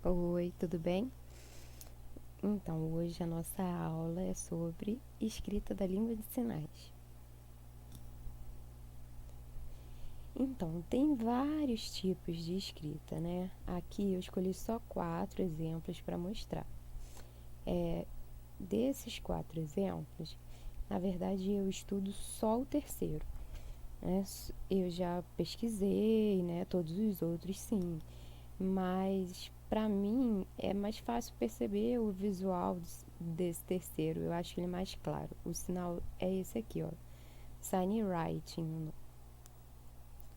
Oi, tudo bem? Então, hoje a nossa aula é sobre escrita da língua de sinais. Então, tem vários tipos de escrita, né? Aqui eu escolhi só 4 exemplos para mostrar. Desses 4 exemplos, na verdade eu estudo só o terceiro, né? Eu já pesquisei, né? Todos os outros sim, mas para mim é mais fácil perceber o visual desse terceiro. Eu acho ele mais claro. O sinal é esse aqui, ó, sign writing.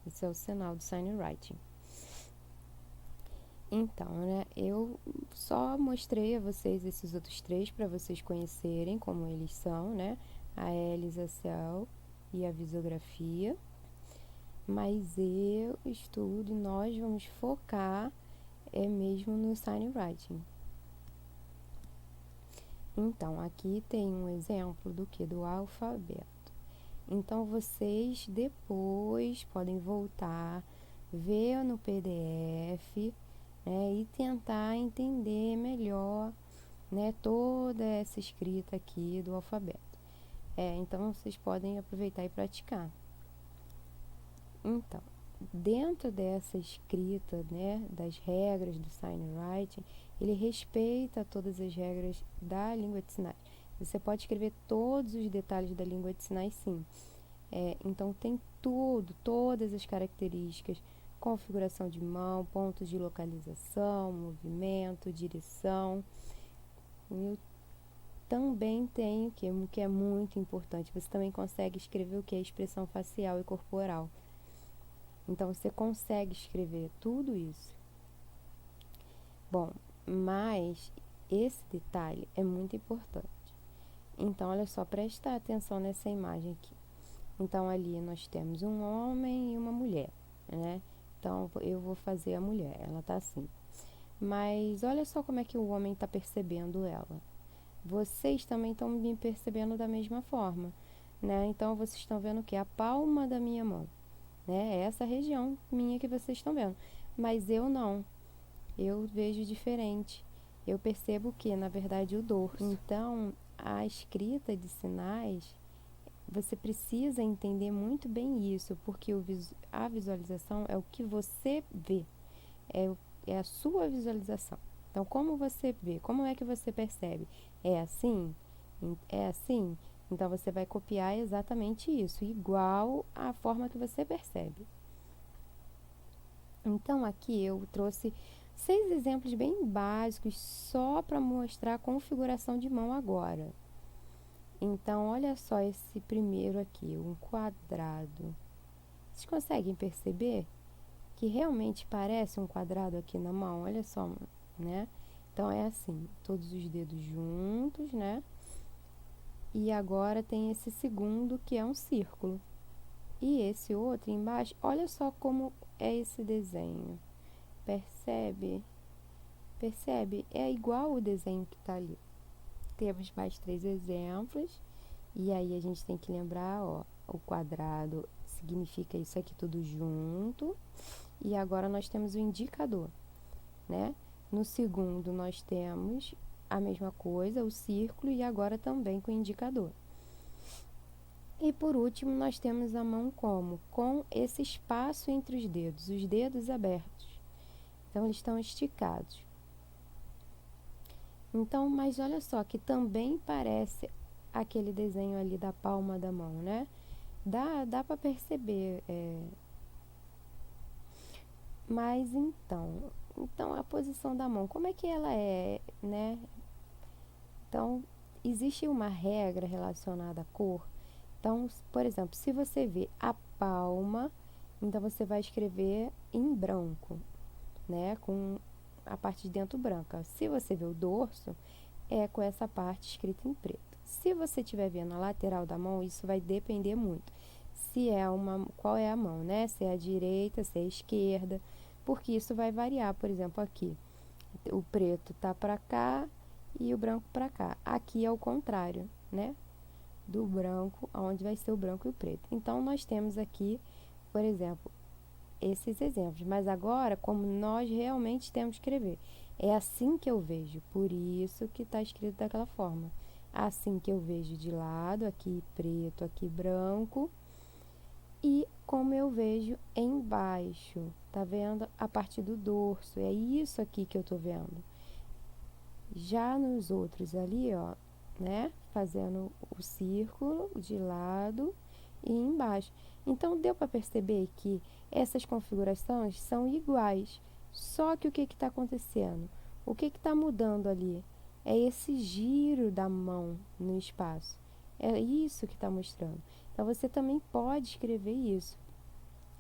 Esse é o sinal do sign writing. Então, né, eu só mostrei a vocês esses outros 3 para vocês conhecerem como eles são, né? A hélice, a cell e a visografia. Mas eu estudo e nós vamos focar mesmo no sign writing. Então, aqui tem um exemplo do que? Do alfabeto. Então, vocês depois podem voltar, ver no PDF, né, e tentar entender melhor, né, toda essa escrita aqui do alfabeto. Então, vocês podem aproveitar e praticar. Então, dentro dessa escrita, né, das regras do sign writing, ele respeita todas as regras da língua de sinais. Você pode escrever todos os detalhes da língua de sinais, sim. Então, tem todas as características, configuração de mão, pontos de localização, movimento, direção. Eu também tenho, que é muito importante, você também consegue escrever o que é expressão facial e corporal. Então, você consegue escrever tudo isso. Bom, mas esse detalhe é muito importante. Então, olha só, presta atenção nessa imagem aqui. Então, ali nós temos um homem e uma mulher, né? Então, eu vou fazer a mulher, ela tá assim. Mas olha só como é que o homem está percebendo ela. Vocês também estão me percebendo da mesma forma, né? Então, vocês estão vendo o que? A palma da minha mão, né? É essa região minha que vocês estão vendo. Mas eu não. Eu vejo diferente. Eu percebo que, na verdade, o dorso. Então, a escrita de sinais, você precisa entender muito bem isso, porque a visualização é o que você vê, é a sua visualização. Então, como você vê? Como é que você percebe? É assim? É assim? Então, você vai copiar exatamente isso, igual à forma que você percebe. Então, aqui eu trouxe 6 exemplos bem básicos só para mostrar a configuração de mão agora. Então, olha só esse primeiro aqui, um quadrado. Vocês conseguem perceber que realmente parece um quadrado aqui na mão? Olha só, né? Então, é assim, todos os dedos juntos, né? E agora tem esse segundo que é um círculo. E esse outro embaixo, olha só como é esse desenho. Percebe? Percebe? É igual o desenho que está ali. Temos mais 3 exemplos. E aí a gente tem que lembrar, ó, o quadrado significa isso aqui tudo junto. E agora nós temos o indicador, né? No segundo nós temos a mesma coisa, o círculo, e agora também com o indicador. E por último nós temos a mão como? Com esse espaço entre os dedos abertos. Então eles estão esticados. Então, mas olha só, que também parece aquele desenho ali da palma da mão, né? Dá para perceber. Mas então a posição da mão, como é que ela é, né? Então, existe uma regra relacionada à cor. Então, por exemplo, se você vê a palma, então você vai escrever em branco, né? Com a parte de dentro branca. Se você vê o dorso, é com essa parte escrita em preto. Se você estiver vendo a lateral da mão, isso vai depender muito. Qual é a mão, né? Se é a direita, se é a esquerda, porque isso vai variar. Por exemplo, aqui, o preto tá para cá e o branco para cá. Aqui é o contrário, né? Do branco, onde vai ser o branco e o preto. Então, nós temos aqui, por exemplo, esses exemplos. Mas agora, como nós realmente temos que escrever, é assim que eu vejo, por isso que está escrito daquela forma. Assim que eu vejo de lado, aqui preto, aqui branco, e como eu vejo embaixo, tá vendo? A parte do dorso, é isso aqui que eu tô vendo. Já nos outros ali, ó, né? Fazendo o círculo de lado e embaixo. Então, deu para perceber que essas configurações são iguais, só que o que está acontecendo? O que está mudando ali? É esse giro da mão no espaço. É isso que está mostrando. Então, você também pode escrever isso.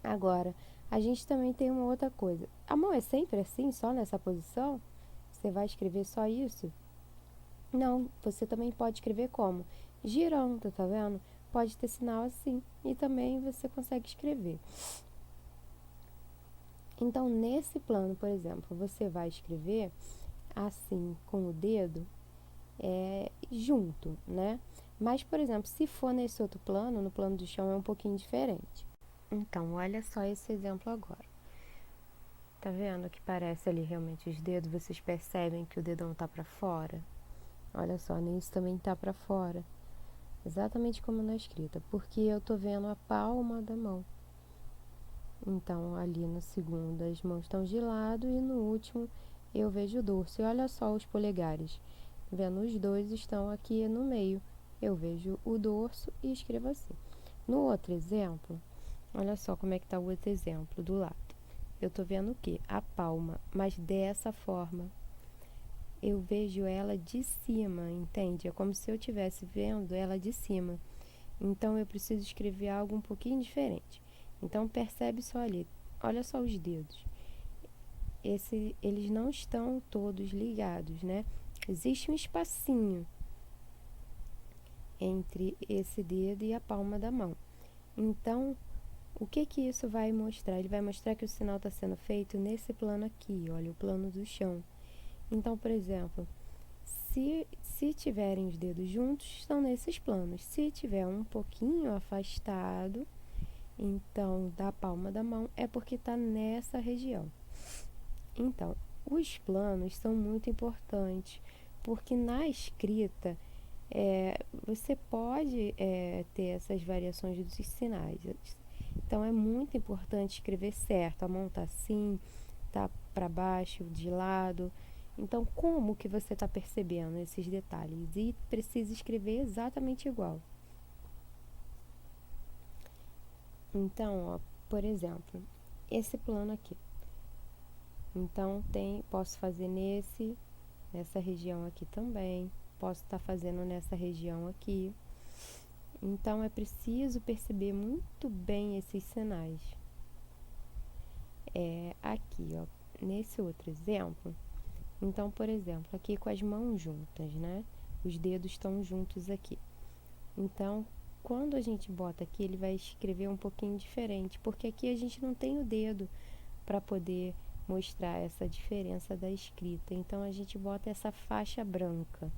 Agora, a gente também tem uma outra coisa. A mão é sempre assim, só nessa posição? Você vai escrever só isso? Não, você também pode escrever como? Girando, tá vendo? Pode ter sinal assim e também você consegue escrever. Então, nesse plano, por exemplo, você vai escrever assim com o dedo junto, né? Mas, por exemplo, se for nesse outro plano, no plano do chão, é um pouquinho diferente. Então, olha só esse exemplo agora. Tá vendo que parece ali realmente os dedos? Vocês percebem que o dedão tá para fora? Olha só, nisso também tá para fora. Exatamente como na escrita, porque eu tô vendo a palma da mão. Então, ali no segundo, as mãos estão de lado e no último eu vejo o dorso. E olha só os polegares. Vendo os dois estão aqui no meio. Eu vejo o dorso e escrevo assim. No outro exemplo, olha só como é que tá o outro exemplo do lado. Eu tô vendo o quê? A palma, mas dessa forma. Eu vejo ela de cima, entende? É como se eu estivesse vendo ela de cima. Então, eu preciso escrever algo um pouquinho diferente. Então, percebe só ali. Olha só os dedos. Eles não estão todos ligados, né? Existe um espacinho entre esse dedo e a palma da mão. Então, o que que isso vai mostrar? Ele vai mostrar que o sinal está sendo feito nesse plano aqui, olha, o plano do chão. Então, por exemplo, se tiverem os dedos juntos, estão nesses planos. Se tiver um pouquinho afastado, então da palma da mão, é porque está nessa região. Então, os planos são muito importantes, porque na escrita você pode ter essas variações dos sinais. Então, é muito importante escrever certo. A mão está assim, tá para baixo, de lado. Então, como que você está percebendo esses detalhes? E precisa escrever exatamente igual. Então, ó, por exemplo, esse plano aqui. Então, posso fazer nessa região aqui também. Posso estar fazendo nessa região aqui. Então, é preciso perceber muito bem esses sinais. Aqui, ó, nesse outro exemplo, então, por exemplo, aqui com as mãos juntas, né? Os dedos estão juntos aqui. Então, quando a gente bota aqui, ele vai escrever um pouquinho diferente, porque aqui a gente não tem o dedo para poder mostrar essa diferença da escrita. Então, a gente bota essa faixa branca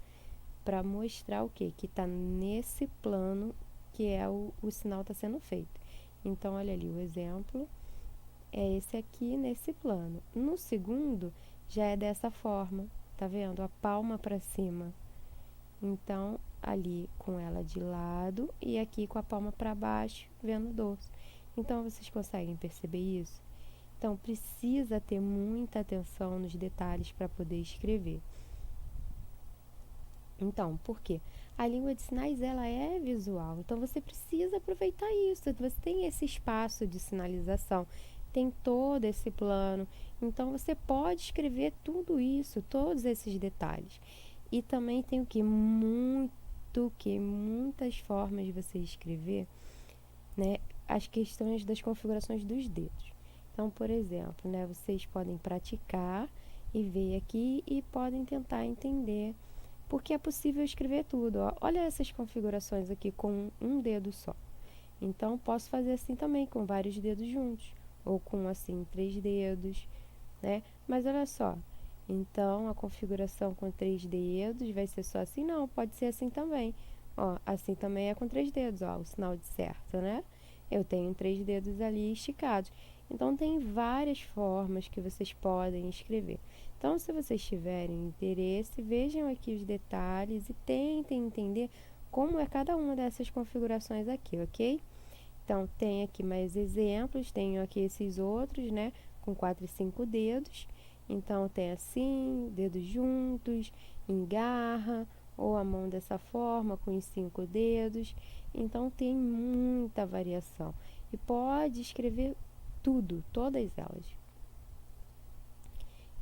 para mostrar o quê? Que está nesse plano que é o sinal está sendo feito. Então, olha ali, o exemplo é esse aqui nesse plano. No segundo, já é dessa forma, tá vendo? A palma para cima. Então, ali com ela de lado e aqui com a palma para baixo, vendo o dorso. Então, vocês conseguem perceber isso? Então, precisa ter muita atenção nos detalhes para poder escrever. Então, por quê? A língua de sinais, ela é visual. Então, você precisa aproveitar isso. Você tem esse espaço de sinalização, tem todo esse plano. Então, você pode escrever tudo isso, todos esses detalhes. E também tem o que? Muitas formas de você escrever, né? As questões das configurações dos dedos. Então, por exemplo, né? Vocês podem praticar e ver aqui e podem tentar entender, porque é possível escrever tudo. Ó. Olha essas configurações aqui com um dedo só. Então, posso fazer assim também, com vários dedos juntos. Ou com, assim, 3 dedos, né? Mas olha só. Então, a configuração com 3 dedos vai ser só assim? Não, pode ser assim também. Ó, assim também é com 3 dedos, ó, o sinal de certo, né? Eu tenho 3 dedos ali esticados. Então, tem várias formas que vocês podem escrever. Então, se vocês tiverem interesse, vejam aqui os detalhes e tentem entender como é cada uma dessas configurações aqui, ok? Então, tem aqui mais exemplos, tenho aqui esses outros, né, com 4 e 5 dedos. Então, tem assim, dedos juntos, em garra, ou a mão dessa forma, com os 5 dedos. Então, tem muita variação. E pode escrever tudo, todas elas.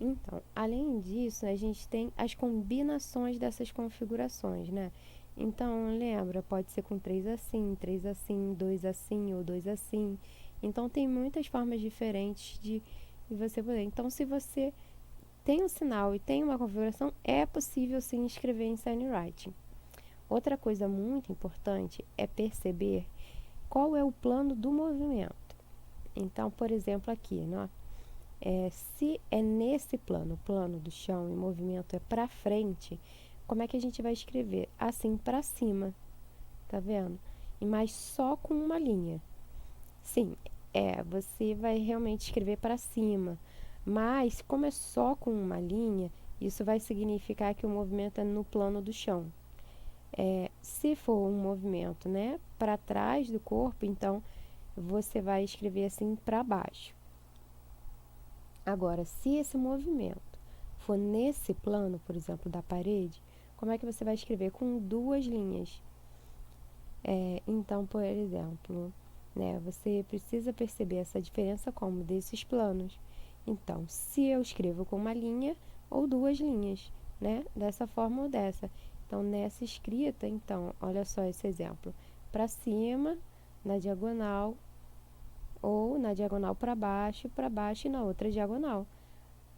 Então, além disso, a gente tem as combinações dessas configurações, né? Então, lembra, pode ser com 3 assim, 2 assim ou 2 assim. Então, tem muitas formas diferentes de você poder. Então, se você tem um sinal e tem uma configuração, é possível sim escrever em signwriting. Outra coisa muito importante é perceber qual é o plano do movimento. Então, por exemplo, aqui, né? Se é nesse plano, o plano do chão e o movimento é para frente, como é que a gente vai escrever? Assim para cima, tá vendo? Mas só com uma linha. Sim, você vai realmente escrever para cima, mas como é só com uma linha, isso vai significar que o movimento é no plano do chão. Se for um movimento, né, para trás do corpo, então você vai escrever assim para baixo. Agora, se esse movimento for nesse plano, por exemplo, da parede, como é que você vai escrever? Com 2 linhas. Então, por exemplo, né, você precisa perceber essa diferença como desses planos. Então, se eu escrevo com uma linha ou 2 linhas, né, dessa forma ou dessa. Então, nessa escrita, então, olha só esse exemplo. Para cima, na diagonal, ou na diagonal para baixo e na outra diagonal.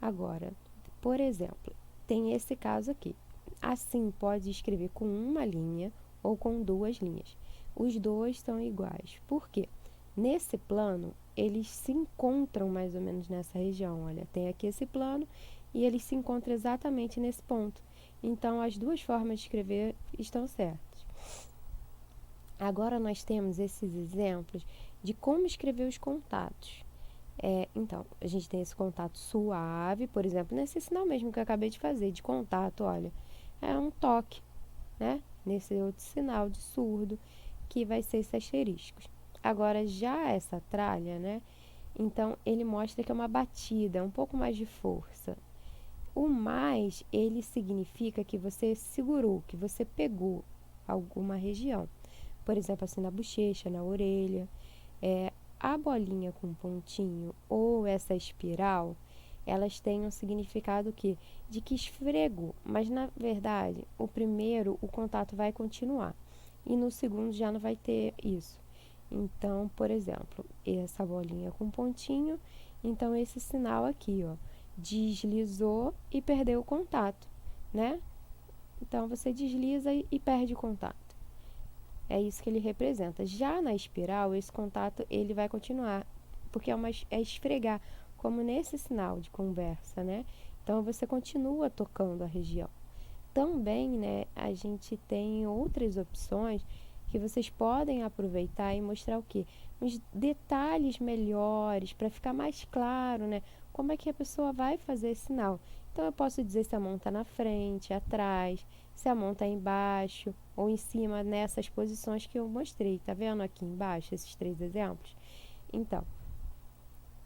Agora, por exemplo, tem esse caso aqui. Assim, pode escrever com uma linha ou com 2 linhas. Os dois são iguais. Por quê? Nesse plano, eles se encontram mais ou menos nessa região. Olha, tem aqui esse plano e eles se encontram exatamente nesse ponto. Então, as duas formas de escrever estão certas. Agora, nós temos esses exemplos de como escrever os contatos. Então, a gente tem esse contato suave, por exemplo, nesse sinal mesmo que eu acabei de fazer, de contato, olha, é um toque, né? Nesse outro sinal de surdo, que vai ser esse asteriscos. Agora, já essa tralha, né? Então, ele mostra que é uma batida, um pouco mais de força. O mais, ele significa que você segurou, que você pegou alguma região. Por exemplo, assim, na bochecha, na orelha. A bolinha com pontinho ou essa espiral, elas têm um significado de que esfregou, mas na verdade, o primeiro, o contato vai continuar e no segundo já não vai ter isso. Então, por exemplo, essa bolinha com pontinho, então esse sinal aqui, ó, deslizou e perdeu o contato, né? Então, você desliza e perde o contato. É isso que ele representa. Já na espiral, esse contato ele vai continuar, porque é esfregar, como nesse sinal de conversa, né? Então, você continua tocando a região. Também, né, a gente tem outras opções que vocês podem aproveitar e mostrar o quê? Os detalhes melhores, para ficar mais claro, né? Como é que a pessoa vai fazer esse sinal. Então, eu posso dizer se a mão está na frente, atrás, se a mão está embaixo ou em cima, nessas posições que eu mostrei. Tá vendo aqui embaixo esses 3 exemplos? Então,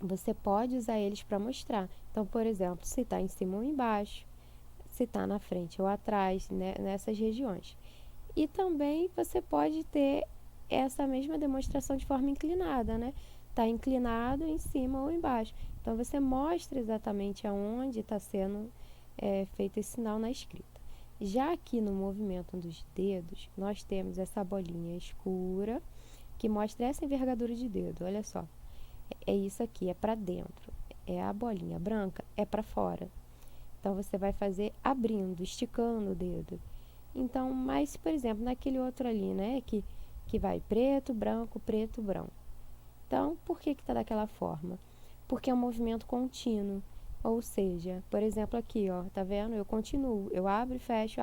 você pode usar eles para mostrar. Então, por exemplo, se está em cima ou embaixo, se está na frente ou atrás, né, nessas regiões. E também você pode ter essa mesma demonstração de forma inclinada, né? Está inclinado em cima ou embaixo. Então, você mostra exatamente aonde está sendo feito esse sinal na escrita. Já aqui no movimento dos dedos, nós temos essa bolinha escura que mostra essa envergadura de dedo. Olha só, é isso aqui, é para dentro. A bolinha branca é para fora. Então, você vai fazer abrindo, esticando o dedo. Então, mas, por exemplo, naquele outro ali, né, que vai preto, branco, preto, branco. Então, por que está daquela forma? Porque é um movimento contínuo. Ou seja, por exemplo, aqui, ó, tá vendo? Eu continuo, eu abro e fecho,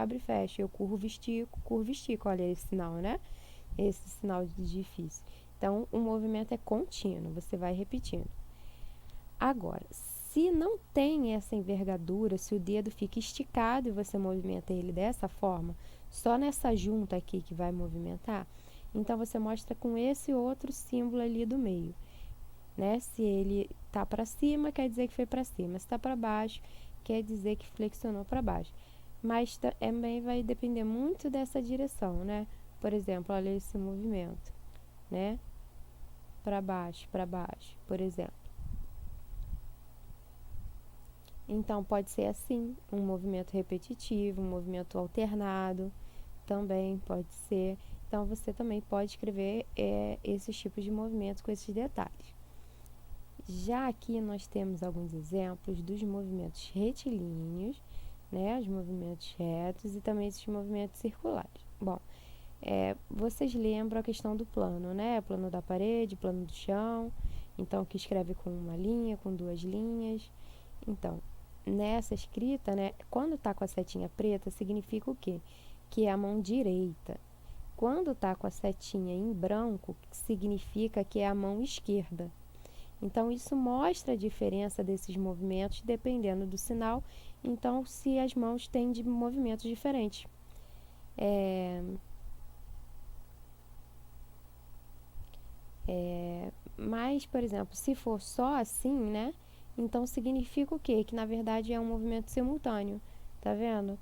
eu curvo, estico, olha esse sinal, né? Esse sinal de difícil. Então, o movimento é contínuo, você vai repetindo. Agora, se não tem essa envergadura, se o dedo fica esticado e você movimenta ele dessa forma, só nessa junta aqui que vai movimentar, então você mostra com esse outro símbolo ali do meio, né? Se ele tá para cima, quer dizer que foi para cima. Se tá para baixo, quer dizer que flexionou para baixo. Mas também vai depender muito dessa direção, né? Por exemplo, olha esse movimento, né? Para baixo, por exemplo. Então, pode ser assim, um movimento repetitivo, um movimento alternado, também pode ser. Então, você também pode escrever esses tipos de movimentos com esses detalhes. Já aqui nós temos alguns exemplos dos movimentos retilíneos, né, os movimentos retos e também esses movimentos circulares. Bom, vocês lembram a questão do plano, né? Plano da parede, plano do chão. Então, que escreve com uma linha, com duas linhas. Então, nessa escrita, né, quando está com a setinha preta, significa o quê? Que é a mão direita. Quando está com a setinha em branco, significa que é a mão esquerda. Então, isso mostra a diferença desses movimentos dependendo do sinal. Então, se as mãos têm de movimentos diferentes. Mas, por exemplo, se for só assim, né? Então, significa o quê? Que, na verdade, é um movimento simultâneo. Tá vendo?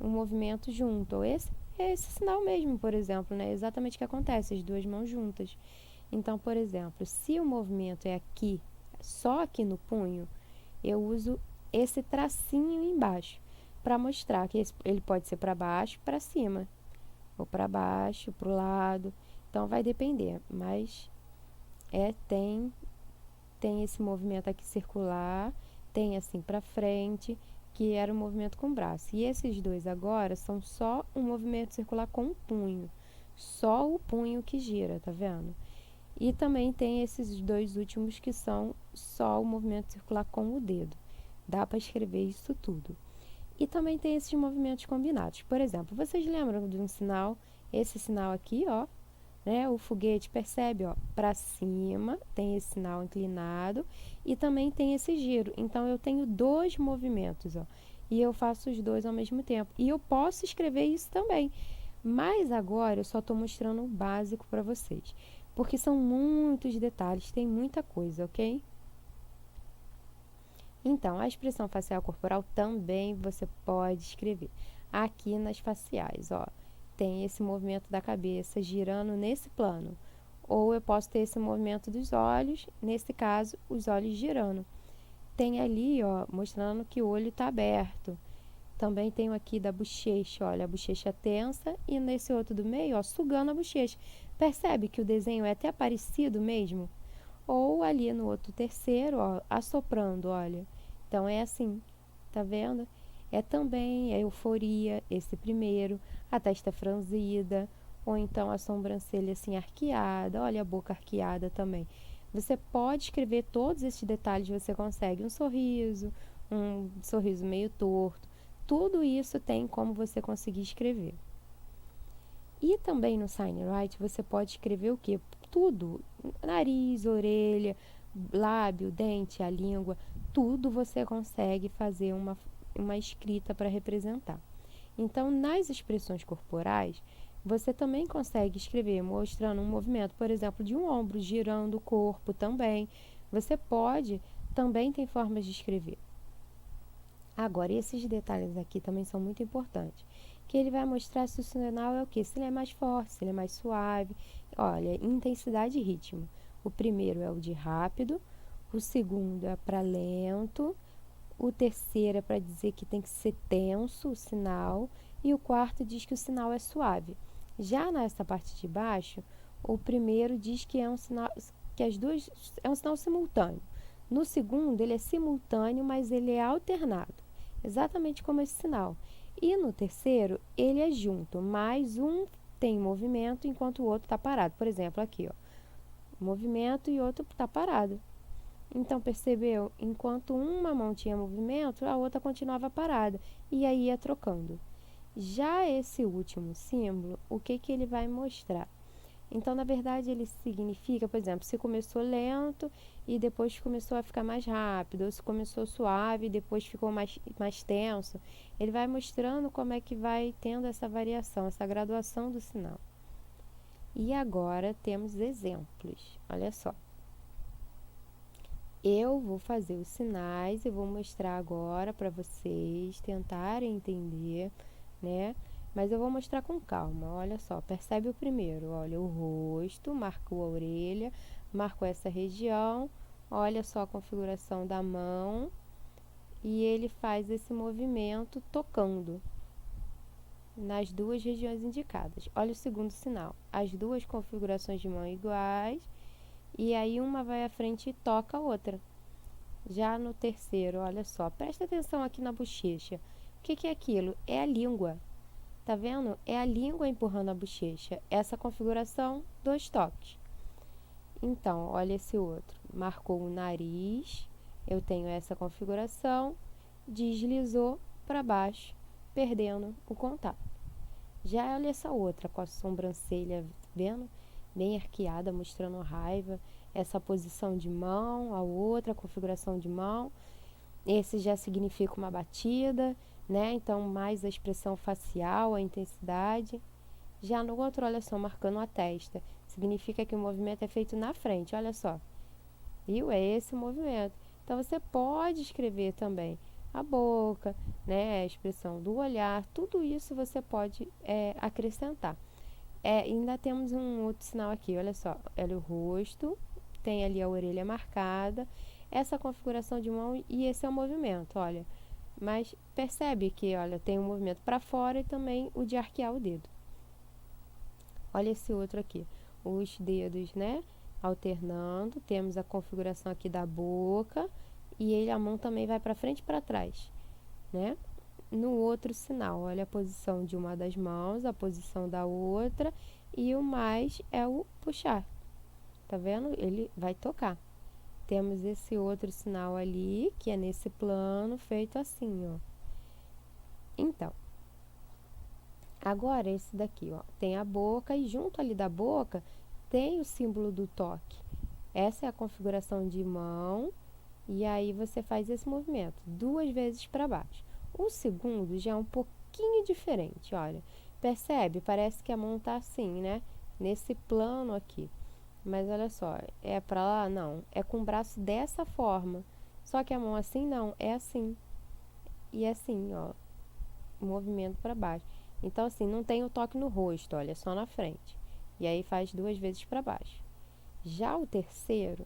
Um movimento junto. Esse é esse sinal mesmo, por exemplo, né? Exatamente o que acontece, as duas mãos juntas. Então, por exemplo, se o movimento é aqui, só aqui no punho, eu uso esse tracinho embaixo para mostrar que ele pode ser para baixo, para cima, ou para baixo, para o lado. Então, vai depender, mas tem esse movimento aqui circular, tem assim para frente, que era o movimento com o braço. E esses dois agora são só um movimento circular com o punho, só o punho que gira, tá vendo? E também tem esses dois últimos que são só o movimento circular com o dedo. Dá para escrever isso tudo. E também tem esses movimentos combinados. Por exemplo, vocês lembram de um sinal, esse sinal aqui, ó, né? O foguete percebe, ó, para cima, tem esse sinal inclinado e também tem esse giro. Então, eu tenho dois movimentos, ó, e eu faço os dois ao mesmo tempo. E eu posso escrever isso também, mas agora eu só estou mostrando o básico para vocês, porque são muitos detalhes, tem muita coisa, ok? Então, a expressão facial corporal também você pode escrever aqui nas faciais, ó. Tem esse movimento da cabeça girando nesse plano. Ou eu posso ter esse movimento dos olhos, nesse caso, os olhos girando. Tem ali, ó, mostrando que o olho está aberto. Também tenho aqui da bochecha, olha, a bochecha tensa e nesse outro do meio, ó, sugando a bochecha. Percebe que o desenho é até parecido mesmo? Ou ali no outro terceiro, ó, assoprando, olha. Então, é assim, tá vendo? É também a euforia, esse primeiro, a testa franzida, ou então a sobrancelha assim arqueada, olha a boca arqueada também. Você pode escrever todos esses detalhes, você consegue um sorriso meio torto, tudo isso tem como você conseguir escrever. E também no Signwriting você pode escrever o quê? Tudo, nariz, orelha, lábio, dente, a língua, tudo você consegue fazer uma escrita para representar. Então, nas expressões corporais, você também consegue escrever mostrando um movimento, por exemplo, de um ombro, girando o corpo também. Você pode, também tem formas de escrever. Agora, esses detalhes aqui também são muito importantes, que ele vai mostrar se o sinal é o quê? Se ele é mais forte, se ele é mais suave. Olha, intensidade e ritmo. O primeiro é o de rápido, o segundo é para lento, o terceiro é para dizer que tem que ser tenso o sinal e o quarto diz que o sinal é suave. Já nessa parte de baixo, o primeiro diz que é um sinal, que as duas é um sinal simultâneo. No segundo, ele é simultâneo, mas ele é alternado, exatamente como esse sinal. E no terceiro, ele é junto, mas um tem movimento enquanto o outro está parado. Por exemplo, aqui, ó, movimento e outro está parado. Então, percebeu? Enquanto uma mão tinha movimento, a outra continuava parada. E aí ia trocando. Já esse último símbolo, o que ele vai mostrar? Então, na verdade, ele significa, por exemplo, se começou lento e depois começou a ficar mais rápido, ou se começou suave e depois ficou mais tenso. Ele vai mostrando como é que vai tendo essa variação, essa graduação do sinal. E agora temos exemplos. Olha só. Eu vou fazer os sinais e vou mostrar agora para vocês tentarem entender, né? Mas eu vou mostrar com calma. Olha só, percebe o primeiro. Olha o rosto, marcou a orelha, marcou essa região. Olha só a configuração da mão e ele faz esse movimento tocando nas duas regiões indicadas. Olha o segundo sinal. As duas configurações de mão iguais e aí uma vai à frente e toca a outra. Já no terceiro, olha só, presta atenção aqui na bochecha. O que é aquilo? É a língua. Tá vendo? É a língua empurrando a bochecha. Essa configuração, 2 toques. Então, olha esse outro. Marcou o nariz, eu tenho essa configuração, deslizou para baixo, perdendo o contato. Já olha essa outra, com a sobrancelha, vendo? Bem arqueada, mostrando raiva. Essa posição de mão, a outra configuração de mão. Esse já significa uma batida, né? Então, mais a expressão facial, a intensidade. Já no outro, olha só, marcando a testa. Significa que o movimento é feito na frente, olha só. Viu? É esse o movimento. Então, você pode escrever também a boca, né? A expressão do olhar. Tudo isso você pode acrescentar. Ainda temos um outro sinal aqui, olha só. Olha o rosto, tem ali a orelha marcada, essa configuração de mão e esse é o movimento, olha. Mas percebe que, olha, tem um movimento para fora e também o de arquear o dedo. Olha esse outro aqui, os dedos, né, alternando. Temos a configuração aqui da boca e a mão também vai para frente e para trás, né? No outro sinal, olha a posição de uma das mãos, a posição da outra e o mais é o puxar. Tá vendo? Ele vai tocar. Temos esse outro sinal ali, que é nesse plano, feito assim, ó. Então, agora esse daqui, ó, tem a boca e junto ali da boca tem o símbolo do toque. Essa é a configuração de mão e aí você faz esse movimento 2 vezes para baixo. O segundo já é um pouquinho diferente, olha. Percebe? Parece que a mão tá assim, né? Nesse plano aqui. Mas olha só, é para lá? Não. É com o braço dessa forma. Só que a mão assim não, é assim. E assim, ó, movimento para baixo. Então assim, não tem o toque no rosto, olha, só na frente. E aí faz 2 vezes para baixo. Já o terceiro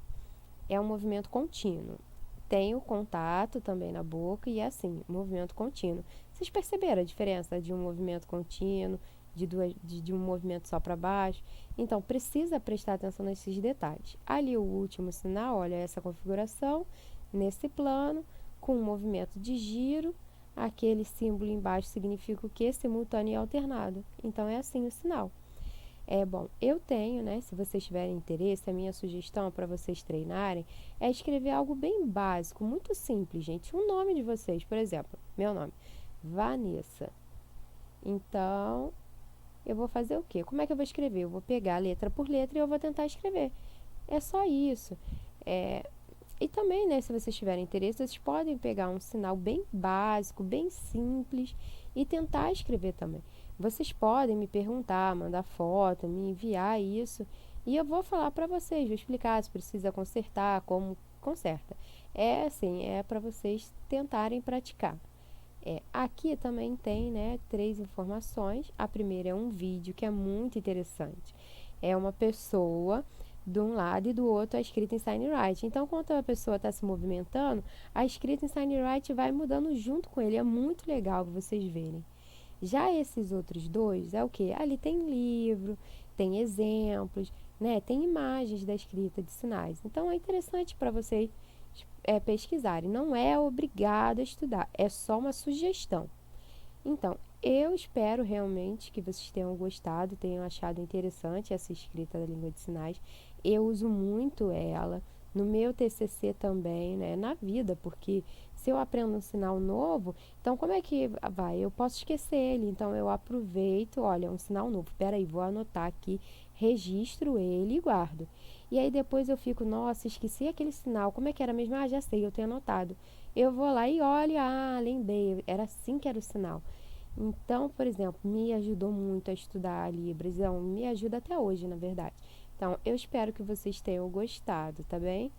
é um movimento contínuo. Tem o contato também na boca e é assim, movimento contínuo. Vocês perceberam a diferença de um movimento contínuo, de um movimento só para baixo? Então, precisa prestar atenção nesses detalhes. Ali o último sinal, olha essa configuração, nesse plano, com um movimento de giro, aquele símbolo embaixo significa o quê? Simultâneo e alternado. Então, é assim o sinal. Bom, eu tenho, né, se vocês tiverem interesse, a minha sugestão para vocês treinarem é escrever algo bem básico, muito simples, gente. O nome de vocês, por exemplo, meu nome, Vanessa. Então, eu vou fazer o quê? Como é que eu vou escrever? Eu vou pegar letra por letra e eu vou tentar escrever. É só isso. E também, né, se vocês tiverem interesse, vocês podem pegar um sinal bem básico, bem simples e tentar escrever também. Vocês podem me perguntar, mandar foto, me enviar isso e eu vou falar para vocês, vou explicar se precisa consertar, como conserta. É assim, é para vocês tentarem praticar. Aqui também tem, né, 3 informações. A primeira é um vídeo que é muito interessante. É uma pessoa de um lado e do outro a escrita em Sign Writing. Então, quando a pessoa está se movimentando, a escrita em Sign Writing vai mudando junto com ele. É muito legal vocês verem. Já esses outros dois é o que? Ali tem livro, tem exemplos, né? Tem imagens da escrita de sinais. Então, é interessante para vocês pesquisarem. Não é obrigado a estudar, é só uma sugestão. Então, eu espero realmente que vocês tenham gostado, tenham achado interessante essa escrita da língua de sinais. Eu uso muito ela no meu TCC também, né, na vida, porque se eu aprendo um sinal novo, então como é que vai? Eu posso esquecer ele, então eu aproveito, olha, um sinal novo, peraí, vou anotar aqui registro ele e guardo. E aí depois eu fico, nossa, esqueci aquele sinal, como é que era mesmo? Ah, já sei, eu tenho anotado. Eu vou lá e olho, ah, lembrei, era assim que era o sinal. Então, por exemplo, me ajudou muito a estudar Libras, então, me ajuda até hoje, na verdade. Então, eu espero que vocês tenham gostado, tá bem?